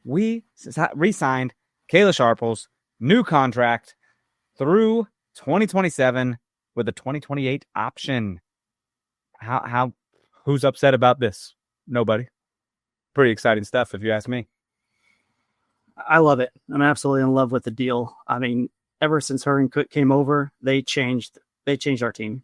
we re-signed Kayla Sharples, new contract through 2027 with a 2028 option. Who's upset about this? Nobody. Pretty exciting stuff, if you ask me. I love it. I'm absolutely in love with the deal. I mean, ever since her and Cook came over, they changed our team.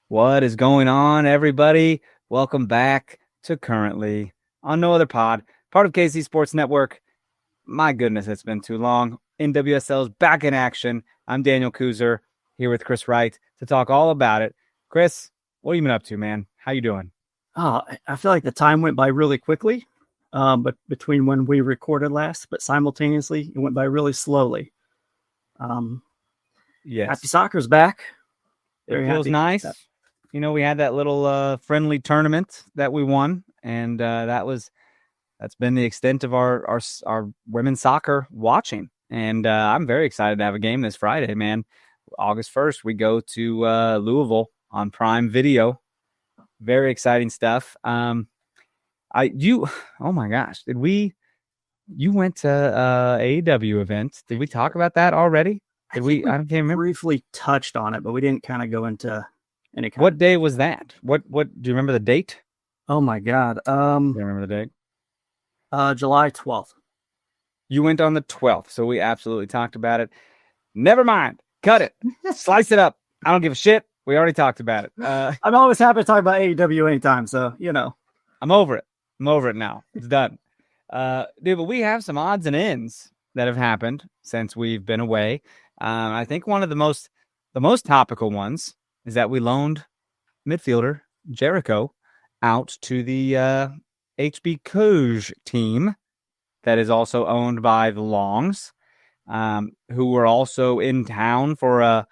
What is going on, everybody? Welcome back to Currently on No Other Pod, part of KC Sports Network. My goodness, it's been too long. NWSL is back in action. I'm Daniel Kooser here with Chris Wright to talk all about it. Chris, what have you been up to, man? How you doing? Oh, I feel like the time went by really quickly, but between when we recorded last, but simultaneously it went by really slowly. Yes. Happy Soccer's back. It feels nice. You know, we had that little friendly tournament that we won, and that's been the extent of our women's soccer watching. And I'm very excited to have a game this Friday, man. August 1st, we go to Louisville on Prime Video. Very exciting stuff. Oh my gosh, you went to AEW event. Did we talk about that already? I can't remember. Briefly touched on it, but we didn't kind of go into any kind. What day was that? What do you remember the date? Oh my God. Do you remember the date? July 12th. You went on the 12th, so we absolutely talked about it. Never mind. Cut it. Slice it up. I don't give a shit. We already talked about it. I'm always happy to talk about AEW anytime, so, you know. I'm over it. I'm over it now. It's done. Dude, but we have some odds and ends that have happened since we've been away. I think one of the most topical ones is that we loaned midfielder Jereko out to the HB Kooser team that is also owned by the Longs, who were also in town for a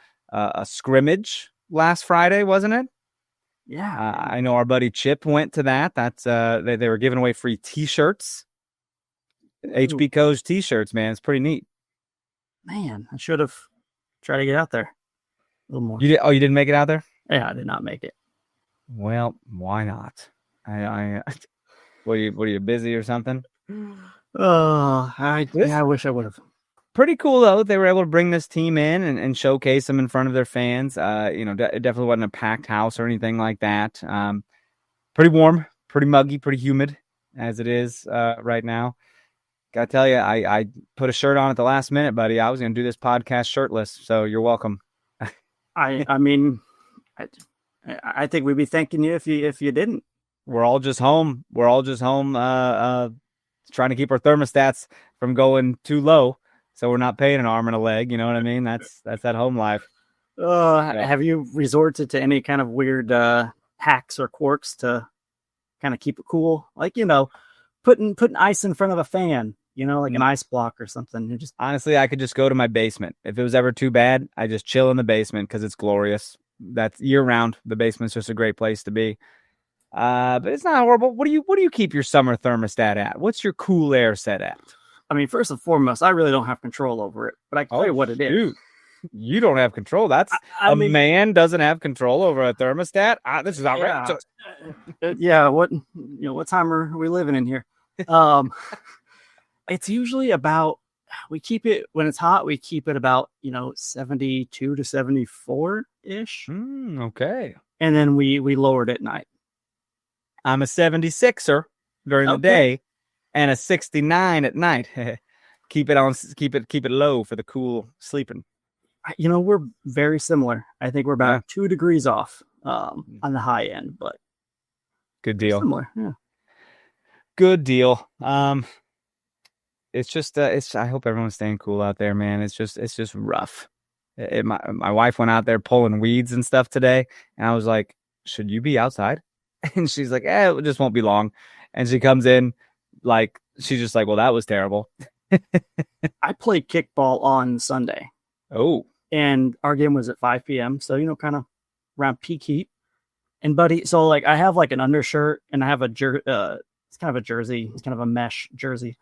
scrimmage last Friday, wasn't it? Yeah. I know our buddy Chip went to that. That's they were giving away free T-shirts. HB Kooser T-shirts, man. It's pretty neat. Man, I should have tried to get out there a little more. You didn't make it out there? Yeah, I did not make it. Well, why not? Were you busy or something? Oh, I wish I would have. Pretty cool though. They were able to bring this team in and showcase them in front of their fans. It definitely wasn't a packed house or anything like that. Pretty warm, pretty muggy, pretty humid as it is right now. Gotta tell you, I put a shirt on at the last minute, buddy. I was gonna do this podcast shirtless, so you're welcome. I mean, I think we'd be thanking you if you didn't. We're all just home. Trying to keep our thermostats from going too low, so we're not paying an arm and a leg. You know what I mean? That's that home life. Have you resorted to any kind of weird hacks or quirks to kind of keep it cool? Like, putting ice in front of a fan. Like an ice block or something. Honestly, I could just go to my basement. If it was ever too bad, I just chill in the basement because it's glorious. That's year round. The basement's just a great place to be. But it's not horrible. What do you keep your summer thermostat at? What's your cool air set at? I mean, first and foremost, I really don't have control over it, but I can tell you what it is. You don't have control. That's man doesn't have control over a thermostat. This is outrageous. Yeah. What time are we living in here? It's usually about, we keep it when it's hot. We keep it about 72 to 74 ish. Okay. And then we lower it at night. I'm a 76er during the day and a 69 at night. Keep it low for the cool sleeping. We're very similar. I think we're about 2 degrees off on the high end, but good deal. Similar, yeah. Good deal. It's just I hope everyone's staying cool out there, man. It's just rough. My wife went out there pulling weeds and stuff today, and I was like, should you be outside? And she's like, it just won't be long. And she comes in like, she's just like, well, that was terrible. I played kickball on Sunday. Oh. And our game was at 5 p.m. So, kind of around peak heat. And buddy, so like I have like an undershirt and I have it's kind of a jersey. It's kind of a mesh jersey.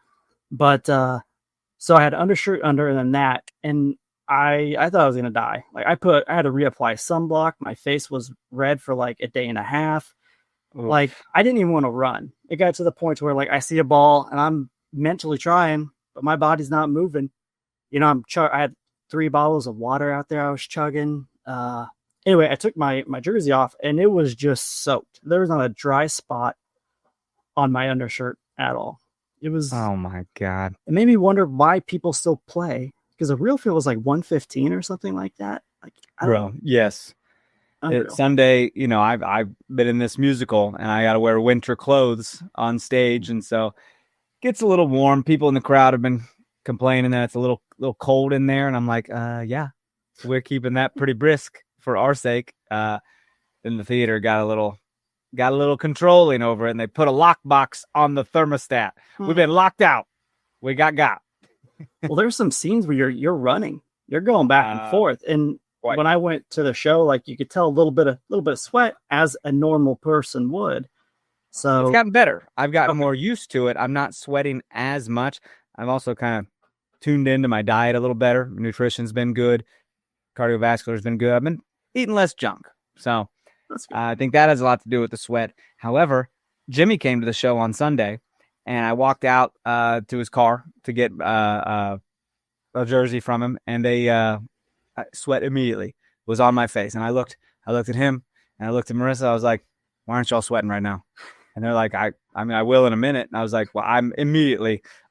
But so I had undershirt under and then that, and I thought I was gonna die. Like I had to reapply sunblock. My face was red for like a day and a half. Oof. Like I didn't even want to run. It got to the point where like I see a ball and I'm mentally trying, but my body's not moving. You know, I had 3 bottles of water out there I was chugging. Anyway, I took my jersey off and it was just soaked. There was not a dry spot on my undershirt at all. It was, oh my God. It made me wonder why people still play, because the real field was like 115 or something like that. Like, bro, yes. Sunday, you know, I've been in this musical and I got to wear winter clothes on stage. And so it gets a little warm. People in the crowd have been complaining that it's a little cold in there. And I'm like, yeah, we're keeping that pretty brisk for our sake. Then the theater got a little controlling over it, and they put a lockbox on the thermostat. We've been locked out. We got. Well, there's some scenes where you're running, you're going back and forth, and right. When I went to the show, like you could tell a little bit of sweat as a normal person would. So it's gotten better. I've gotten more used to it. I'm not sweating as much. I've also kind of tuned into my diet a little better. Nutrition's been good. Cardiovascular's been good. I've been eating less junk. So I think that has a lot to do with the sweat. However, Jimmy came to the show on Sunday, and I walked out to his car to get a jersey from him, and sweat immediately was on my face. And I looked at him, and I looked at Marissa. I was like, why aren't y'all sweating right now? And they're like, I mean, I will in a minute. And I was like, well, I'm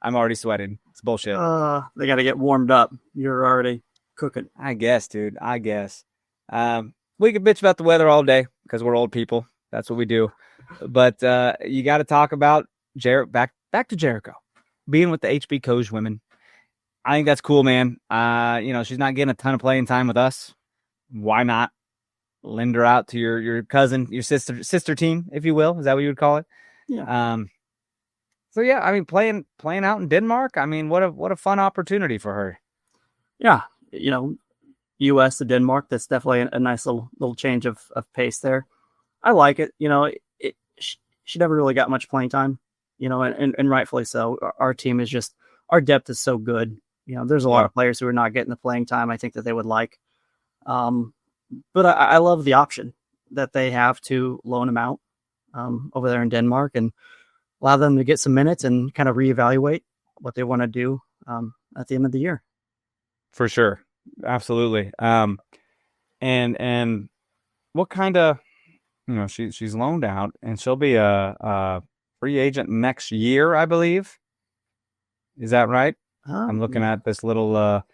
already sweating. It's bullshit. They got to get warmed up. You're already cooking. I guess, dude. I guess. We could bitch about the weather all day because we're old people. That's what we do. But you got to talk about back to Jereko, being with the HB Coach women. I think that's cool, man. You know, she's not getting a ton of playing time with us. Why not lend her out to your cousin, your sister team, if you will? Is that what you would call it? Yeah. So yeah, I mean, playing out in Denmark. I mean, what a fun opportunity for her. Yeah, you know, U.S. to Denmark. That's definitely a nice little change of pace there. I like it. You know, she never really got much playing time. You know, and rightfully so. Our team is just, our depth is so good. You know, there's a lot of players who are not getting the playing time I think that they would like. But I love the option that they have to loan them out over there in Denmark and allow them to get some minutes and kind of reevaluate what they want to do at the end of the year. For sure. Absolutely. And what kind of, you know, she's loaned out and she'll be a free agent next year, I believe. Is that right? I'm looking at this little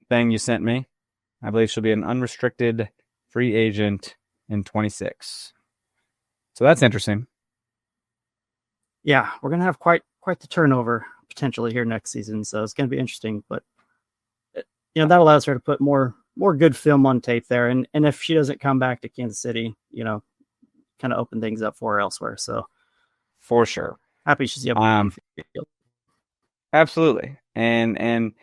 thing you sent me. I believe she'll be an unrestricted free agent in 26. So that's interesting. Yeah, we're going to have quite the turnover potentially here next season. So it's going to be interesting, but you know, that allows her to put more good film on tape there. And if she doesn't come back to Kansas City, you know, kind of open things up for her elsewhere. So for sure. Happy she's able to field. Absolutely. And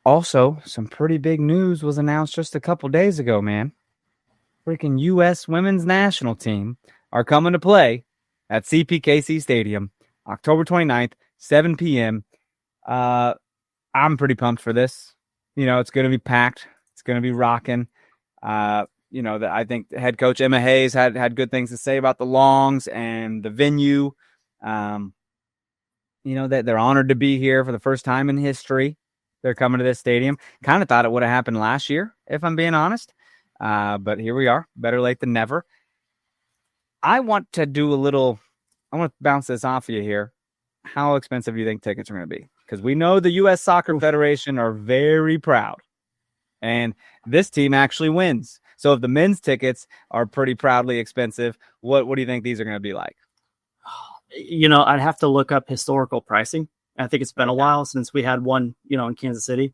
also some pretty big news was announced just a couple days ago, man. Freaking U.S. women's national team are coming to play at CPKC Stadium, October 29th, 7 p.m. I'm pretty pumped for this. You know, it's going to be packed. It's going to be rocking. You know, I think head coach Emma Hayes had good things to say about the Longs and the venue. You know, that they're honored to be here for the first time in history. They're coming to this stadium. Kind of thought it would have happened last year, if I'm being honest. But here we are. Better late than never. I want to bounce this off of you here. How expensive do you think tickets are going to be? Because we know the U.S. Soccer Federation are very proud. And this team actually wins. So if the men's tickets are pretty proudly expensive, what do you think these are going to be like? You know, I'd have to look up historical pricing. I think it's been a while since we had one, you know, in Kansas City.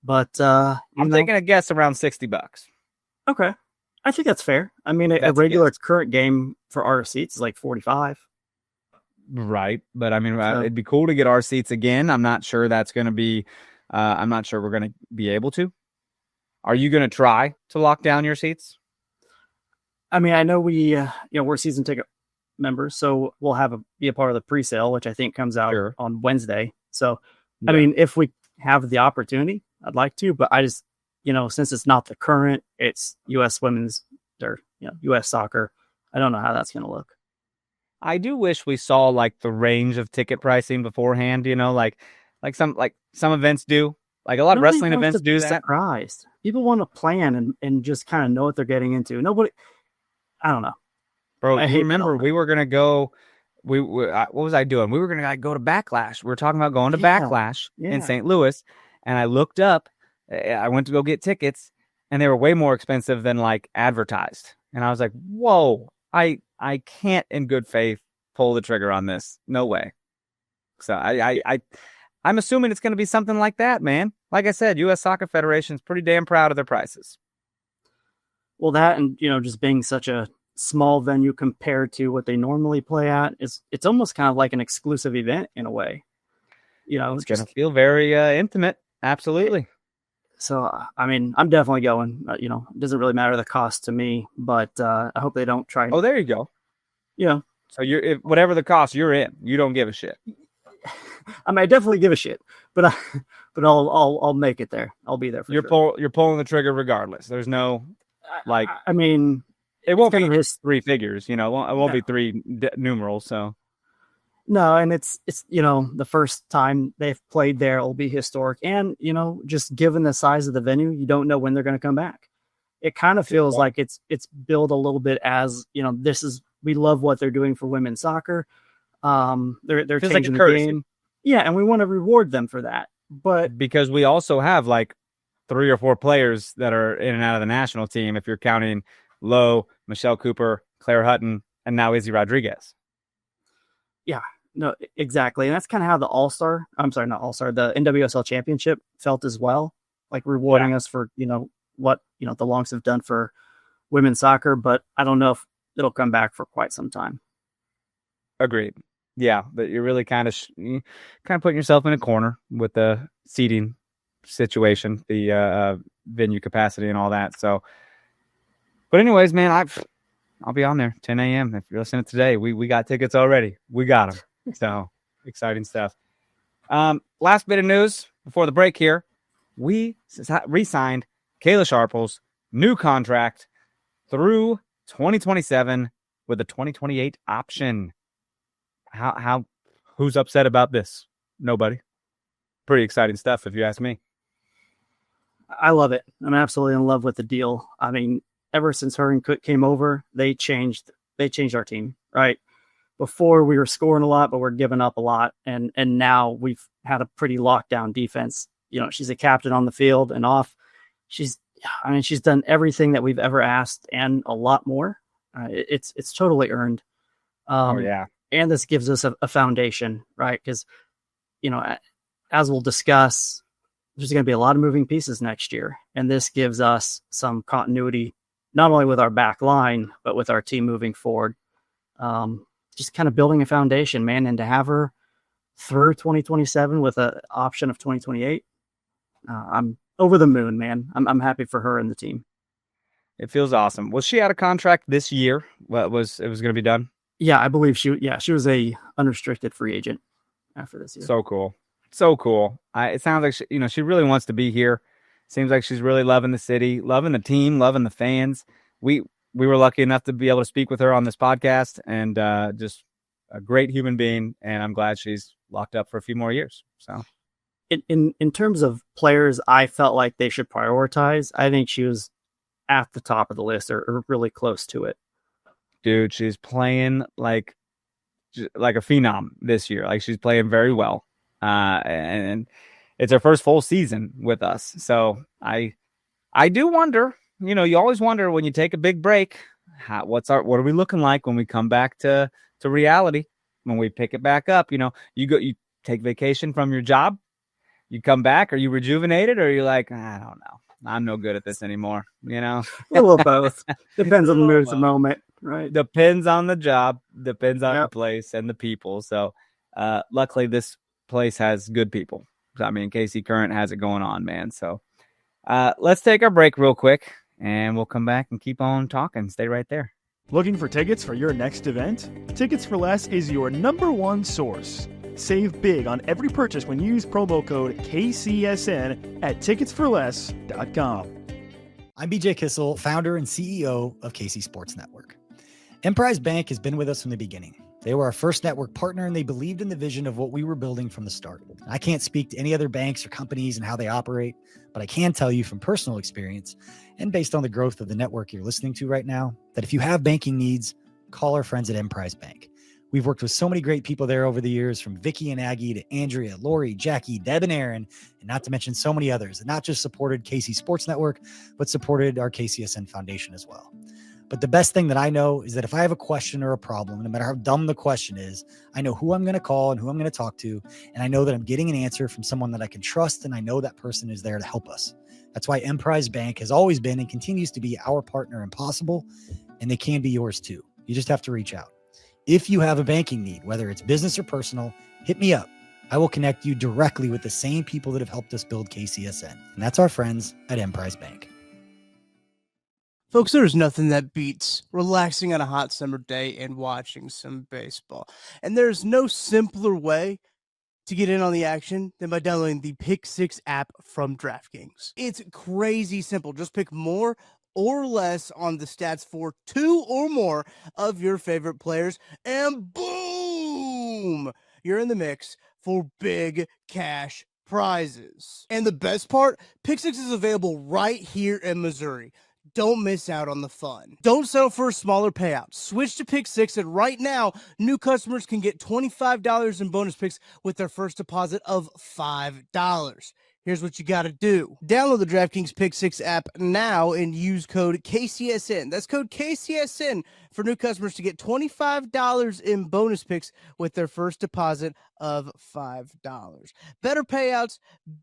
But I'm taking a guess around $60. Okay. I think that's fair. I mean, a regular current game for our seats is like 45. Right. But I mean, it'd be cool to get our seats again. I'm not sure that's going to be, I'm not sure we're going to be able to. Are you going to try to lock down your seats? I mean, I know we're season ticket members, so we'll be a part of the pre-sale, which I think comes out on Wednesday. So, I mean, if we have the opportunity, I'd like to, but I just, since it's not the current, it's U.S. women's or U.S. soccer. I don't know how that's going to look. I do wish we saw like the range of ticket pricing beforehand. Like some events do. Like a lot of wrestling events do that. Surprised. People want to plan and just kind of know what they're getting into. Nobody, I don't know. Bro, I remember we were going to go. What was I doing? We were going to go to Backlash. We were talking about going to Backlash in St. Louis. And I looked up, I went to go get tickets, and they were way more expensive than like advertised. And I was like, whoa, I can't in good faith pull the trigger on this. No way. So I'm assuming it's going to be something like that, man. Like I said, U.S. Soccer Federation's pretty damn proud of their prices. Well, that and, just being such a small venue compared to what they normally play at, it's almost kind of like an exclusive event in a way. It's going to feel very intimate. Absolutely. So, I mean, I'm definitely going. It doesn't really matter the cost to me, but I hope they don't try. Oh, there you go. Yeah. So whatever the cost, you're in. You don't give a shit. I mean, I definitely give a shit, but I'll make it there. I'll be there for sure. You're pulling the trigger regardless. There's no like. I mean, it won't be three figures. It won't be three numerals. So. No, and it's the first time they've played there will be historic, and just given the size of the venue, you don't know when they're going to come back. It kind of feels like it's billed a little bit as we love what they're doing for women's soccer. They're changing the game, and we want to reward them for that. But because we also have like 3 or 4 players that are in and out of the national team, if you're counting Lowe, Michelle Cooper, Claire Hutton, and now Izzy Rodriguez. Yeah. No, exactly. And that's kind of how the the NWSL championship felt as well, like rewarding us for, what, the Longs have done for women's soccer, but I don't know if it'll come back for quite some time. Agreed. Yeah. But you're really kind of putting yourself in a corner with the seating situation, the venue capacity and all that. So, but anyways, man, I'll be on there 10 a.m. If you're listening today, we got tickets already. We got them. So exciting stuff. Last bit of news before the break here. We re-signed Kayla Sharples, new contract through 2027 with a 2028 option. Who's upset about this? Nobody. Pretty exciting stuff if you ask me. I love it. I'm absolutely in love with the deal. I mean, ever since her and Cook came over, they changed our team, right? Before we were scoring a lot, but we're giving up a lot. And now we've had a pretty lockdown defense. She's a captain on the field and off. She's done everything that we've ever asked and a lot more. It's totally earned. And this gives us a foundation, right? Because, as we'll discuss, there's going to be a lot of moving pieces next year. And this gives us some continuity, not only with our back line, but with our team moving forward. Just kind of building a foundation, man. And to have her through 2027 with an option of 2028, I'm over the moon, man. I'm happy for her and the team. It feels awesome. Was she out of contract this year? It was going to be done? Yeah, I believe she was a unrestricted free agent after this year. So cool. It sounds like she really wants to be here. Seems like she's really loving the city, loving the team, loving the fans. We were lucky enough to be able to speak with her on this podcast, and just a great human being. And I'm glad she's locked up for a few more years. So, in terms of players, I felt like they should prioritize. I think she was at the top of the list or really close to it. Dude, she's playing like a phenom this year. Like, she's playing very well. And it's her first full season with us. So I do wonder, you always wonder when you take a big break, what are we looking like when we come back to reality, when we pick it back up? You take vacation from your job, you come back, are you rejuvenated, or are you like, I don't know, I'm no good at this anymore? A little both. Depends on the mood of the moment, right? Depends on the job, depends on the place and the people. So luckily this place has good people. I mean, Casey Current has it going on, man. So let's take our break real quick, and we'll come back and keep on talking. Stay right there. Looking for tickets for your next event? Tickets for Less is your #1 source. Save big on every purchase when you use promo code KCSN at ticketsforless.com. I'm BJ Kissel, founder and CEO of KC Sports Network. Emprise Bank has been with us from the beginning. They were our first network partner, and they believed in the vision of what we were building from the start. I can't speak to any other banks or companies and how they operate, but I can tell you from personal experience and based on the growth of the network you're listening to right now, that if you have banking needs, call our friends at Emprise Bank. We've worked with so many great people there over the years, from Vicky and Aggie to Andrea, Lori, Jackie, Deb, and Aaron, and not to mention so many others that not just supported KC Sports Network, but supported our KCSN Foundation as well. But the best thing that I know is that if I have a question or a problem, no matter how dumb the question is, I know who I'm going to call and who I'm going to talk to, and I know that I'm getting an answer from someone that I can trust, and I know that person is there to help us. That's why Emprise Bank has always been and continues to be our partner in Possible, and they can be yours too. You just have to reach out. If you have a banking need, whether it's business or personal, hit me up. I will connect you directly with the same people that have helped us build KCSN, and that's our friends at Emprise Bank. Folks, there's nothing that beats relaxing on a hot summer day and watching some baseball. And there's no simpler way to get in on the action than by downloading the Pick 6 app from DraftKings. It's crazy simple. Just pick more or less on the stats for 2 or more of your favorite players, and boom, you're in the mix for big cash prizes. And the best part, Pick 6 is available right here in Missouri. Don't miss out on the fun. Don't settle for a smaller payout. Switch to Pick 6, and right now, new customers can get $25 in bonus picks with their first deposit of $5. Here's what you got to do. Download the DraftKings Pick 6 app now and use code KCSN. That's code KCSN for new customers to get $25 in bonus picks with their first deposit of $5. Better payouts,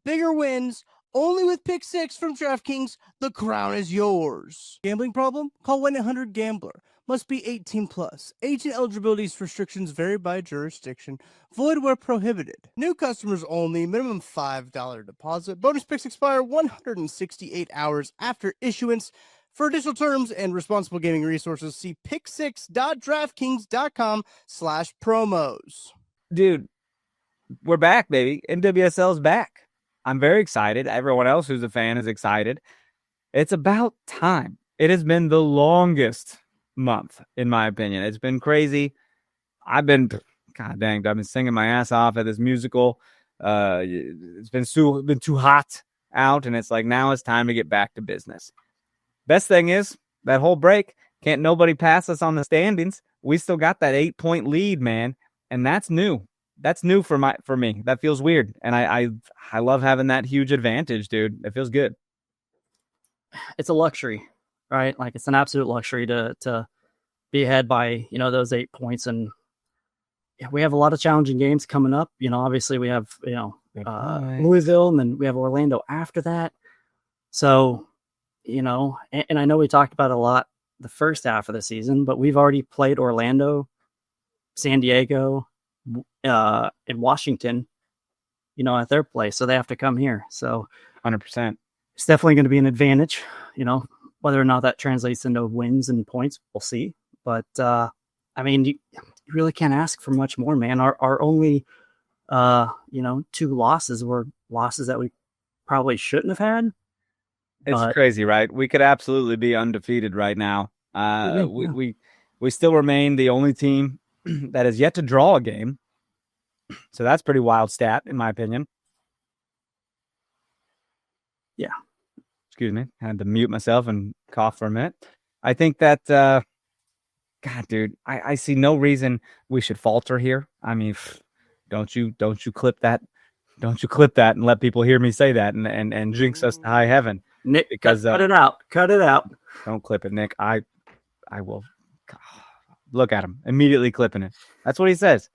bigger wins, only with Pick 6 from DraftKings. The crown is yours. Gambling problem? Call 1-800-GAMBLER. Must be 18 plus. Age and eligibility restrictions vary by jurisdiction. Void where prohibited. New customers only. Minimum $5 deposit. Bonus picks expire 168 hours after issuance. For additional terms and responsible gaming resources, see pick6.draftkings.com/promos. Dude, we're back, baby. NWSL's back. I'm very excited. Everyone else who's a fan is excited. It's about time. It has been the longest month, in my opinion. It's been crazy. I've been singing my ass off at this musical. It's been too hot out, and it's like, now it's time to get back to business. Best thing is, that whole break, can't nobody pass us on the standings. We still got that 8-point lead, man, and that's new. That's new for me. That feels weird, and I love having that huge advantage, dude. It feels good. It's a luxury, right? Like, it's an absolute luxury to be ahead by, those 8 points. And we have a lot of challenging games coming up. Obviously we have, Louisville, and then we have Orlando after that. So, and I know we talked about it a lot the first half of the season, but we've already played Orlando, San Diego, in Washington, at their place. So they have to come here. So 100%. It's definitely going to be an advantage, whether or not that translates into wins and points, we'll see. But, you really can't ask for much more, man. Our only, 2 losses were losses that we probably shouldn't have had. It's crazy, right? We could absolutely be undefeated right now. We still remain the only team that has yet to draw a game. So that's pretty wild stat, in my opinion. Yeah. Excuse me. I had to mute myself and cough for a minute. I think that, God, dude, I see no reason we should falter here. I mean, don't you clip that. Don't you clip that and let people hear me say that and jinx us to high heaven. Nick, because cut it out. Cut it out. Don't clip it, Nick. I will. Look at him immediately clipping it. That's what he says.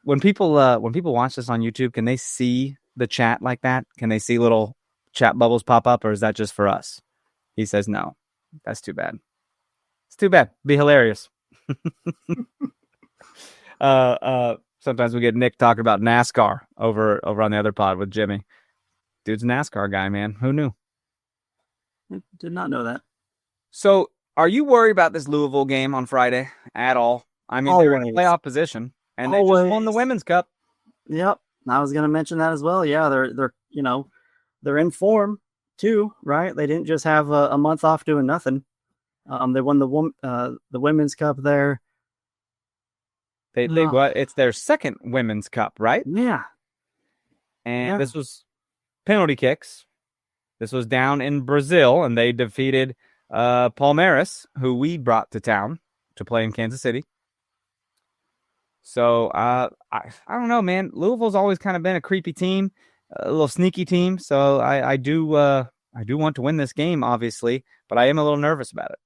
When people watch this on YouTube, can they see the chat like that? Can they see little chat bubbles pop up, or is that just for us? He says no. That's too bad. It's too bad. Be hilarious. Sometimes we get Nick talking about NASCAR over on the other pod with Jimmy. Dude's a NASCAR guy, man. Who knew? Did not know that. So Are you worried about this Louisville game on Friday at all? I mean, they're in playoff position, and they just won the Women's Cup. Yep, I was going to mention that as well. Yeah, they're in form too, right? They didn't just have a month off doing nothing. They won the Women's Cup there. They what? It's their second Women's Cup, right? Yeah. And this was penalty kicks. This was down in Brazil, and they defeated Palmeiras, who we brought to town to play in Kansas City. So I don't know, man. Louisville's always kind of been a creepy team, a little sneaky team. So I do want to win this game, obviously, but I am a little nervous about it.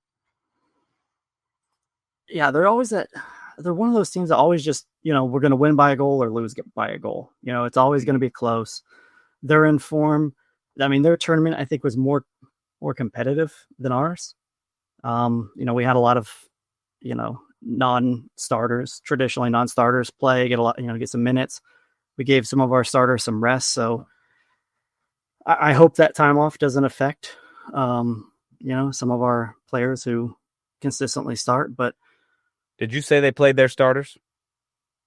Yeah, they're one of those teams that always just, we're going to win by a goal or lose by a goal. It's always going to be close. They're in form. I mean, their tournament, I think, was more competitive than ours. We had a lot of, traditionally non-starters play, get some minutes. We gave some of our starters some rest. So I hope that time off doesn't affect, some of our players who consistently start. But did you say they played their starters?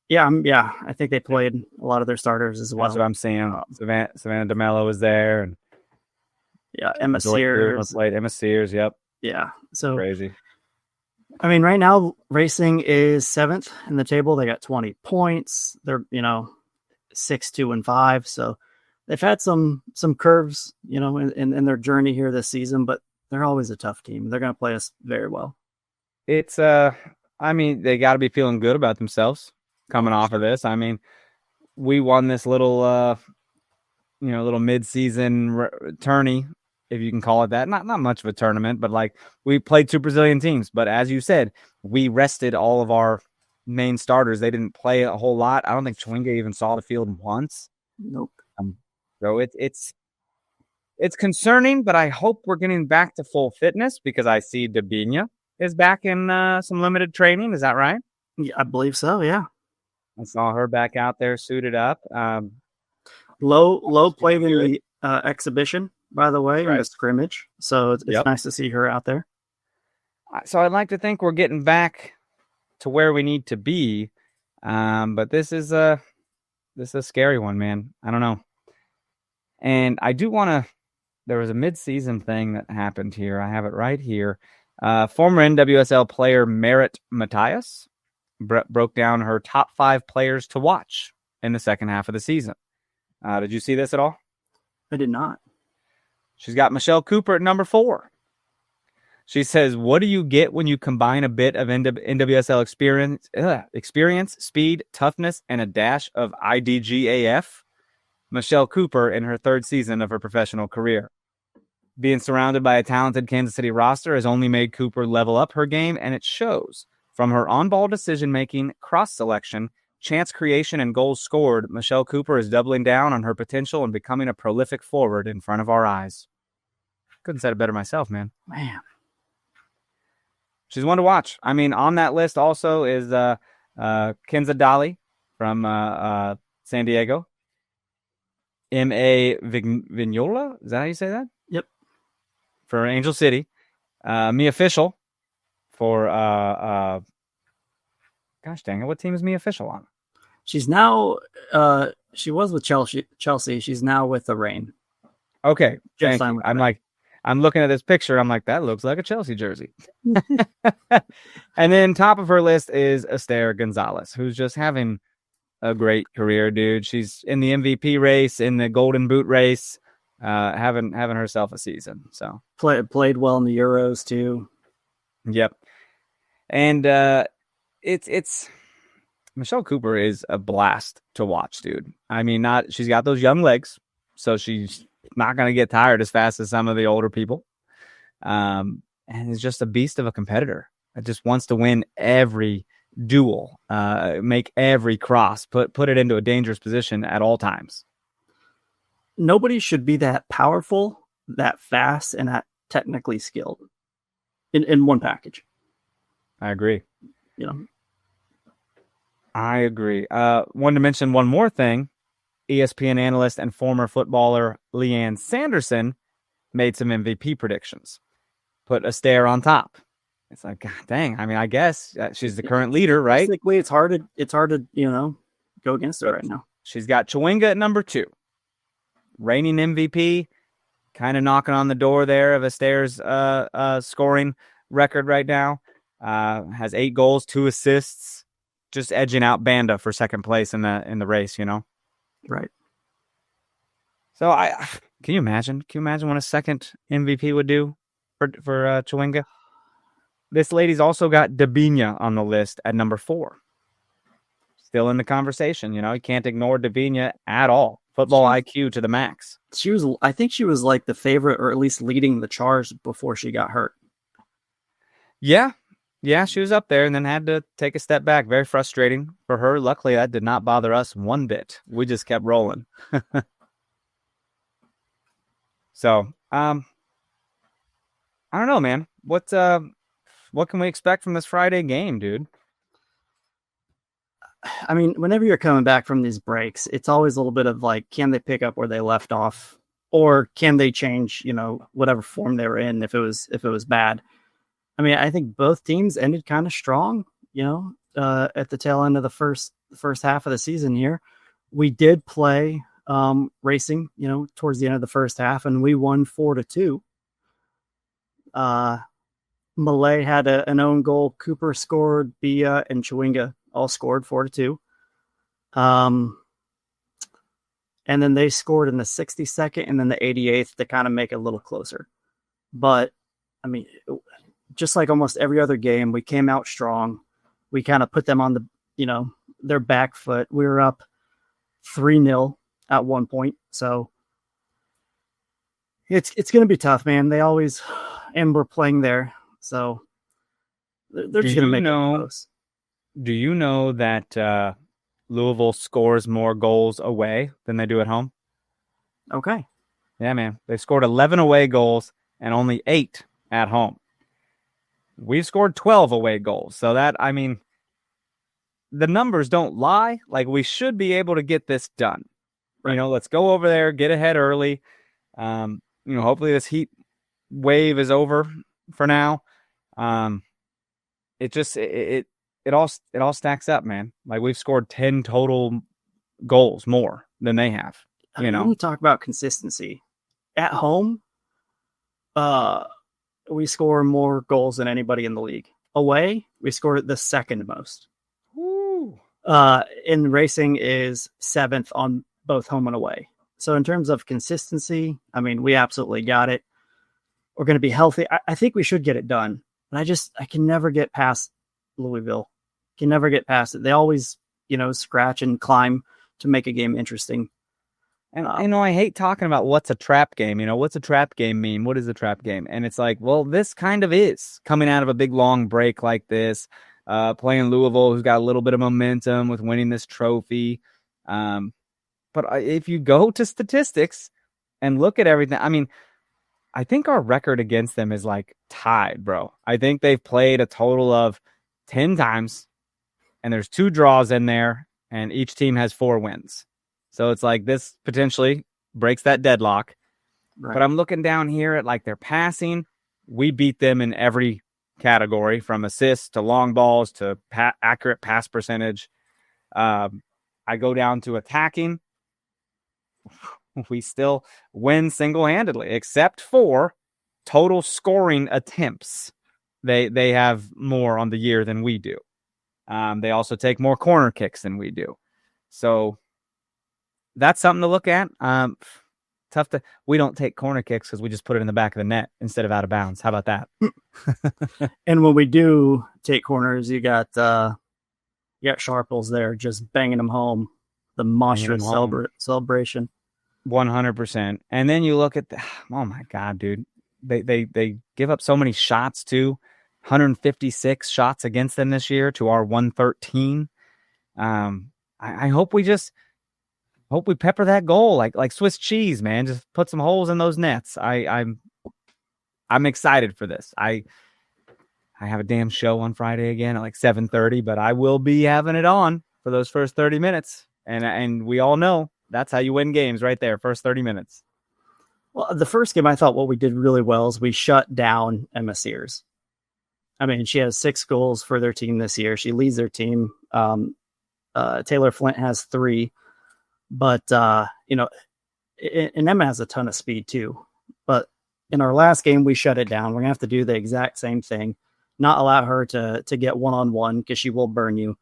Yeah. I think they played a lot of their starters as well. That's what I'm seeing. Savannah DeMello was there, and Emma Sears played. Emma Sears, yep. Yeah, so crazy. I mean, right now Racing is 7th in the table. They got 20 points. They're 6-2-5. So they've had some curves, in their journey here this season. But they're always a tough team. They're going to play us very well. It's I mean, they got to be feeling good about themselves coming off of this. I mean, we won this little little mid-season tourney, if you can call it that. Not much of a tournament, but like we played 2 Brazilian teams. But as you said, we rested all of our main starters. They didn't play a whole lot. I don't think Chwinga even saw the field once. Nope. So it's concerning, but I hope we're getting back to full fitness because I see Dabinia is back in some limited training. Is that right? Yeah, I believe so. Yeah. I saw her back out there suited up. Low played in the exhibition, by the way, right, in the scrimmage. So it's nice to see her out there. So I'd like to think we're getting back to where we need to be. But this is a scary one, man. I don't know. And I do want to, there was a mid-season thing that happened here. I have it right here. Former NWSL player Merritt Matthias broke down her top 5 players to watch in the second half of the season. Did you see this at all? I did not. She's got Michelle Cooper at number 4. She says, what do you get when you combine a bit of NWSL experience, speed, toughness, and a dash of IDGAF? Michelle Cooper in her 3rd season of her professional career. Being surrounded by a talented Kansas City roster has only made Cooper level up her game, and it shows. From her on-ball decision-making, cross-selection, chance creation, and goals scored, Michelle Cooper is doubling down on her potential and becoming a prolific forward in front of our eyes. Couldn't say it better myself, man. She's one to watch. I mean, on that list also is Kenza Dali from San Diego. M.A. Vignola? Is that how you say that? Yep. For Angel City. Mia Fischel for, gosh dang it, what team is Mia Fischel on? She's now, she was with Chelsea. She's now with the Reign. Okay. I'm looking at this picture. I'm like, that looks like a Chelsea jersey. And then top of her list is Esther Gonzalez, who's just having a great career, dude. She's in the MVP race, in the Golden Boot race, having herself a season. So played well in the Euros too. Yep. And it's Michelle Cooper is a blast to watch, dude. I mean, she's got those young legs, so she's not going to get tired as fast as some of the older people. And is just a beast of a competitor. It just wants to win every duel, make every cross, put it into a dangerous position at all times. Nobody should be that powerful, that fast, and that technically skilled in one package. I agree. I agree. Wanted to mention one more thing. ESPN analyst and former footballer Leanne Sanderson made some MVP predictions. Put Esther on top. It's like, God dang. I mean, I guess she's the current leader, right? Basically, it's hard to go against her right now. She's got Chewinga at number 2, reigning MVP, kind of knocking on the door there of Esther's scoring record right now. Has 8 goals, 2 assists, just edging out Banda for second place in the race. Right. So can you imagine? Can you imagine what a second MVP would do for Chewinga? This lady's also got Dabinia on the list at number 4. Still in the conversation, you can't ignore Dabinia at all. Football IQ to the max. I think she was like the favorite, or at least leading the charge before she got hurt. Yeah, she was up there and then had to take a step back. Very frustrating for her. Luckily, that did not bother us one bit. We just kept rolling. So, I don't know, man. What can we expect from this Friday game, dude? I mean, whenever you're coming back from these breaks, it's always a little bit of like, can they pick up where they left off, or can they change, whatever form they were in if it was bad. I mean, I think both teams ended kind of strong, at the tail end of the first half of the season here. We did play Racing, towards the end of the first half, and we won 4-2. Malay had an own goal. Cooper scored. Bia and Chewinga all scored 4-2. And then they scored in the 62nd and then the 88th to kind of make it a little closer. But I mean, just like almost every other game, we came out strong. We kind of put them on their back foot. We were up 3-0 at one point. So it's going to be tough, man. They always, and we're playing there. So they're just going to make it close. Do you know that Louisville scores more goals away than they do at home? Okay. Yeah, man. They scored 11 away goals and only 8 at home. We've scored 12 away goals. So that, I mean, the numbers don't lie. Like, we should be able to get this done. Right. Let's go over there, get ahead early. Hopefully this heat wave is over for now. It all stacks up, man. Like, we've scored 10 total goals more than they have. When we talk about consistency at home, we score more goals than anybody in the league. Away, we scored the second most. Woo. In Racing is 7th on both home and away. So in terms of consistency, I mean, we absolutely got it. We're going to be healthy. I think we should get it done. But I can never get past Louisville. Can never get past it. They always, scratch and climb to make a game interesting. And I hate talking about what's a trap game. What's a trap game mean? What is a trap game? And it's like, well, this kind of is coming out of a big long break like this, playing Louisville, who's got a little bit of momentum with winning this trophy. But if you go to statistics and look at everything, I mean, I think our record against them is like tied, bro. I think they've played a total of 10 times, and there's 2 draws in there, and each team has 4 wins. So it's like this potentially breaks that deadlock. Right. But I'm looking down here at like their passing. We beat them in every category, from assists to long balls to accurate pass percentage. I go down to attacking. We still win single-handedly, except for total scoring attempts. They have more on the year than we do. They also take more corner kicks than we do. So that's something to look at. We don't take corner kicks because we just put it in the back of the net instead of out of bounds. How about that? And when we do take corners, you got Sharples there just banging them home. The monstrous celebration. 100%. And then you look at oh my God, dude. They give up so many shots too. 156 shots against them this year to our 113. I hope we pepper that goal like Swiss cheese, man. Just put some holes in those nets. I'm excited for this. I have a damn show on Friday again at like 7:30, but I will be having it on for those first 30 minutes. And we all know that's how you win games right there, first 30 minutes. Well, the first game, I thought what we did really well is we shut down Emma Sears. I mean, she has 6 goals for their team this year. She leads their team. Taylor Flint has 3, but and Emma has a ton of speed too. But in our last game, we shut it down. We're gonna have to do the exact same thing. Not allow her to get one-on-one because she will burn you.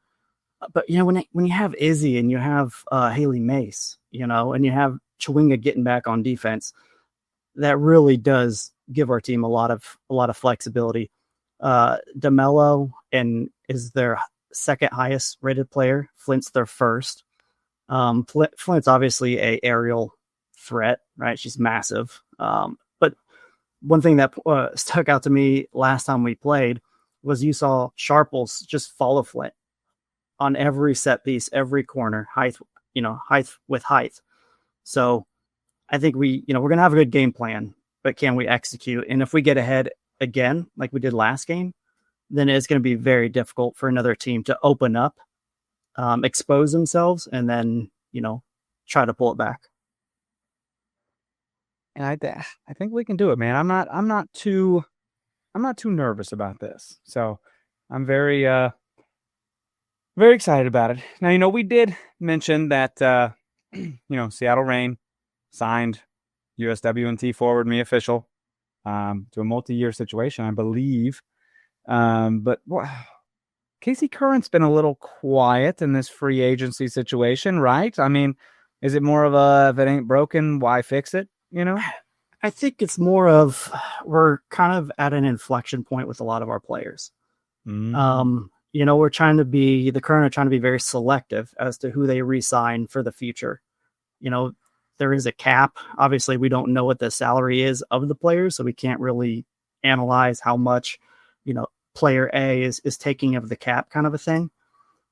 But when you have Izzy and you have Haley Mace, and you have Chewinga getting back on defense, that really does give our team a lot of flexibility. DeMello is their second highest rated player. Flint's their first. Flint's obviously a aerial threat, right? She's massive. But one thing that stuck out to me last time we played was you saw Sharples just follow Flint on every set piece, every corner, height with height. So I think we're going to have a good game plan, but can we execute? And if we get ahead again, like we did last game, then it's going to be very difficult for another team to open up, expose themselves, and then, try to pull it back. And I think we can do it, man. I'm not too nervous about this. So I'm very excited about it. Now, we did mention that, Seattle Reign signed USWNT forward, me official, to a multi-year situation, I believe. But Casey Curran's been a little quiet in this free agency situation, right? I mean, is it more of if it ain't broken, why fix it? I think it's more of we're kind of at an inflection point with a lot of our players. We're trying to be very selective as to who they re-sign for the future. There is a cap. Obviously, we don't know what the salary is of the players, so we can't really analyze how much, player A is taking of the cap kind of a thing.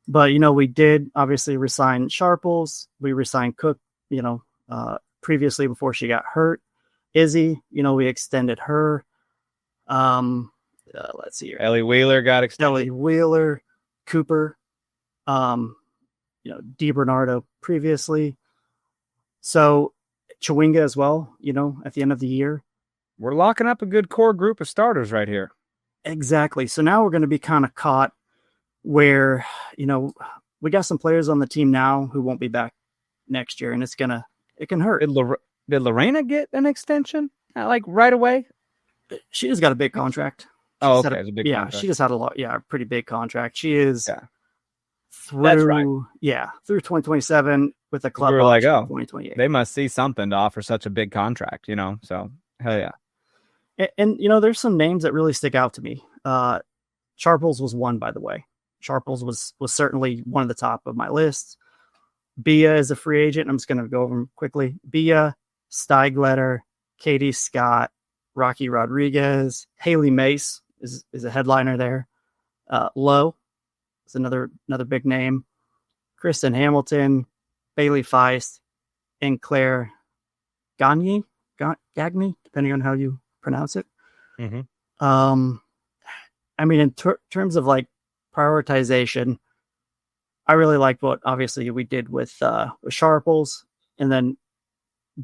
But, we did obviously resign Sharples. We resigned Cook, previously before she got hurt. Izzy, we extended her. Let's see here. Ellie Wheeler got extended. Ellie Wheeler, Cooper, DiBernardo previously. So Chewinga as well, at the end of the year. We're locking up a good core group of starters right here. Exactly. So now we're going to be kind of caught where, we got some players on the team now who won't be back next year, and it can hurt. Did Lorena get an extension right away? She just got a big contract. Oh, okay. It's a big contract. She just had a pretty big contract. She is through, that's right. Through 2027 with a club. We were like, 2028. They must see something to offer such a big contract, so hell yeah. And there's some names that really stick out to me. Sharples was one, by the way. Sharples was certainly one of the top of my list. Bia is a free agent. I'm just going to go over them quickly. Bia, Steigletter, Katie Scott, Rocky Rodriguez, Haley Mace is a headliner there. Lowe is another big name. Kristen Hamilton, Bailey Feist, and Claire Gagne, depending on how you pronounce it. Mm-hmm. I mean, in terms of prioritization, I really like what obviously we did with Sharples, and then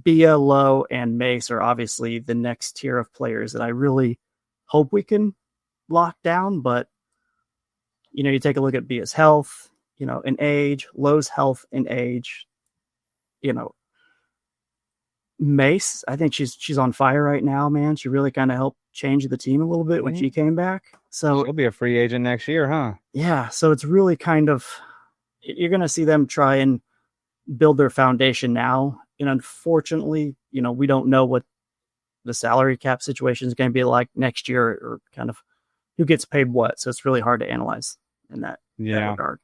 Bia, Lowe, and Mace are obviously the next tier of players that I really hope we can lock down. But you take a look at Bia's health, and age, Lowe's health and age. Mace, I think she's on fire right now, man. She really kind of helped change the team a little bit when she came back. So she'll be a free agent next year, huh? Yeah. So it's really kind of, you're going to see them try and build their foundation now. And unfortunately, we don't know what the salary cap situation is going to be like next year, or kind of who gets paid what. So it's really hard to analyze in that regard.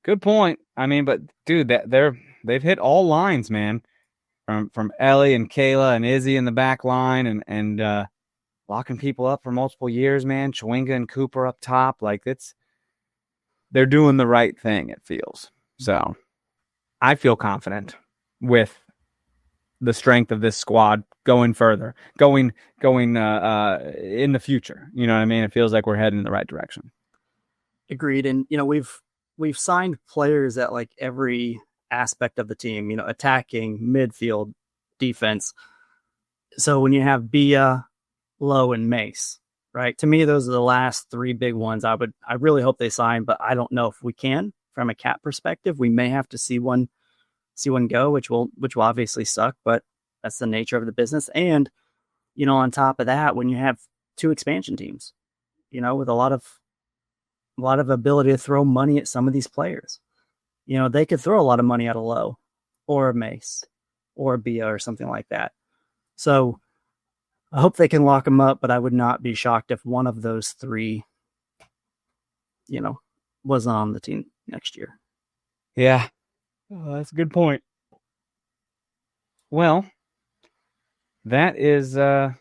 Good point. I mean, but dude, they've hit all lines, man. From Ellie and Kayla and Izzy in the back line, and locking people up for multiple years, man. Chewinga and Cooper up top, they're doing the right thing. It feels so. I feel confident with the strength of this squad going further, going in the future. You know what I mean? It feels like we're heading in the right direction. Agreed. And we've signed players at every aspect of the team, attacking, midfield, defense. So when you have Bia, Lowe, and Mace, right? To me, those are the last 3 big ones. I really hope they sign, but I don't know if we can from a cap perspective. We may have to see one go, which will obviously suck, but that's the nature of the business. And, on top of that, when you have 2 expansion teams, with a lot of ability to throw money at some of these players, they could throw a lot of money at a Low or a Mace or a Bia or something like that. So I hope they can lock them up, but I would not be shocked if one of those 3, wasn't on the team next year. Yeah. Oh, that's a good point. Well, that is not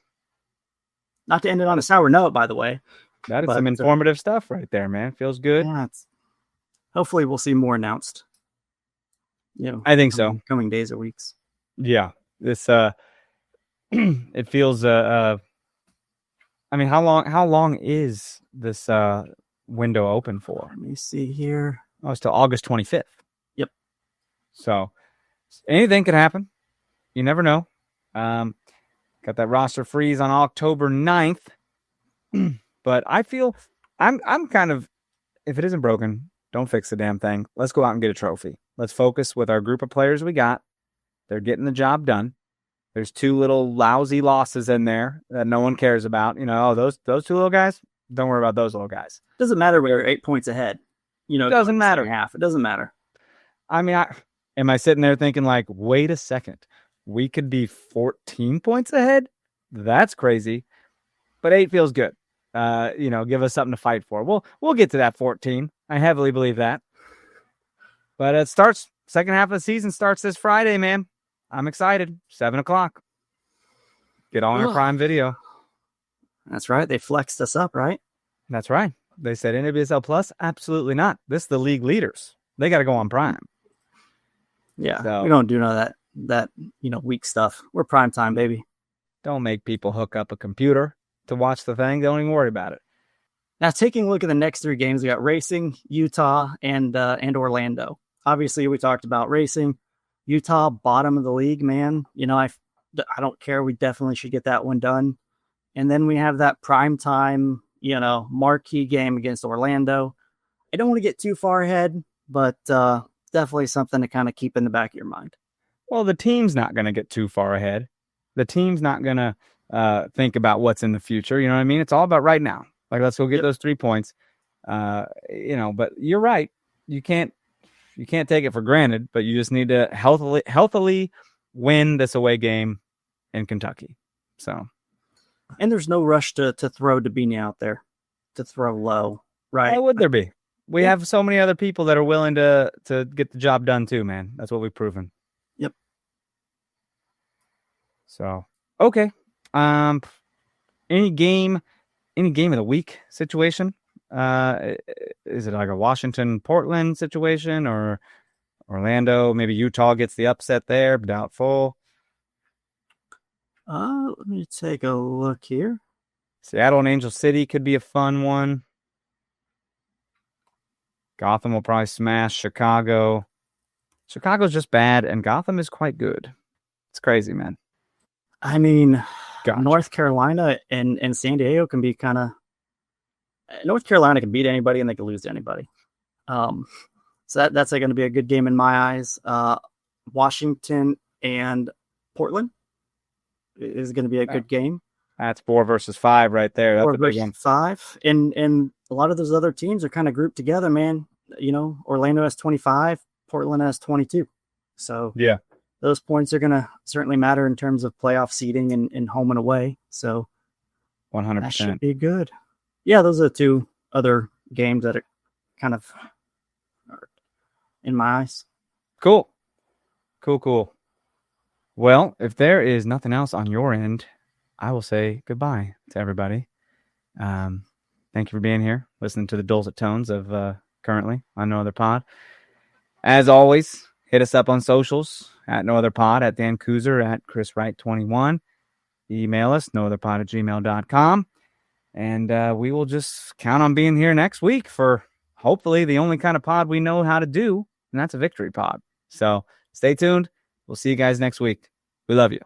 to end it on a sour note, by the way. That is some informative stuff right there, man. Feels good. Yeah, hopefully we'll see more announced. I think so. Coming days or weeks. Yeah. This it feels I mean, how long is this window open for? Let me see here. Oh, it's till August 25th. Yep. So anything could happen. You never know. Got that roster freeze on October 9th. But I feel I'm kind of, if it isn't broken, don't fix the damn thing. Let's go out and get a trophy. Let's focus with our group of players we got. They're getting the job done. There's 2 little lousy losses in there that no one cares about. Those 2 little guys, don't worry about those little guys. Doesn't matter. We're 8 points ahead. It doesn't matter. Half. It doesn't matter. I mean, am I sitting there thinking like, wait a second, we could be 14 points ahead? That's crazy. But 8 feels good. Give us something to fight for. We'll get to that 14. I heavily believe that. But it starts, second half of the season starts this Friday, man. I'm excited. 7:00. Get on our Prime Video. That's right. They flexed us up, right? That's right. They said NWSL Plus? Absolutely not. This is the league leaders. They got to go on Prime. Yeah. So, we don't do none of that weak stuff. We're prime time, baby. Don't make people hook up a computer to watch the thing. Don't even worry about it. Now, taking a look at the next 3 games, we got Racing, Utah, and Orlando. Obviously, we talked about Racing. Utah, bottom of the league, man. I don't care. We definitely should get that one done. And then we have that prime time, marquee game against Orlando. I don't want to get too far ahead, but definitely something to kind of keep in the back of your mind. Well, the team's not going to get too far ahead. The team's not going to think about what's in the future. You know what I mean? It's all about right now. Like, let's go get those 3 points. But you're right. You can't take it for granted, but you just need to healthily win this away game in Kentucky. So, and there's no rush to throw Dabini out there to throw low, right? Why would there be? We have so many other people that are willing to get the job done too, man. That's what we've proven. Yep. So, okay. Any game of the week situation? Is it like a Washington-Portland situation or Orlando? Maybe Utah gets the upset there. Doubtful. Let me take a look here. Seattle and Angel City could be a fun one. Gotham will probably smash Chicago. Chicago's just bad, and Gotham is quite good. It's crazy, man. I mean, gotcha. North Carolina and San Diego can be kind of... North Carolina can beat anybody, and they can lose to anybody. So that's going to be a good game in my eyes. Washington and Portland is going to be a good game. That's 4 versus 5 right there. That's 4 versus 5. And a lot of those other teams are kind of grouped together, man. Orlando has 25, Portland has 22. So yeah, those points are going to certainly matter in terms of playoff seeding and home and away. So 100%. That should be good. Yeah, those are the 2 other games that are kind of in my eyes. Cool. Well, if there is nothing else on your end, I will say goodbye to everybody. Thank you for being here, listening to the dulcet tones of Currently on No Other Pod. As always, hit us up on socials at No Other Pod, at Dan Kooser, at Chris Wright 21. Email us, nootherpod@gmail.com. And we will just count on being here next week for hopefully the only kind of pod we know how to do, and that's a victory pod. So stay tuned. We'll see you guys next week. We love you.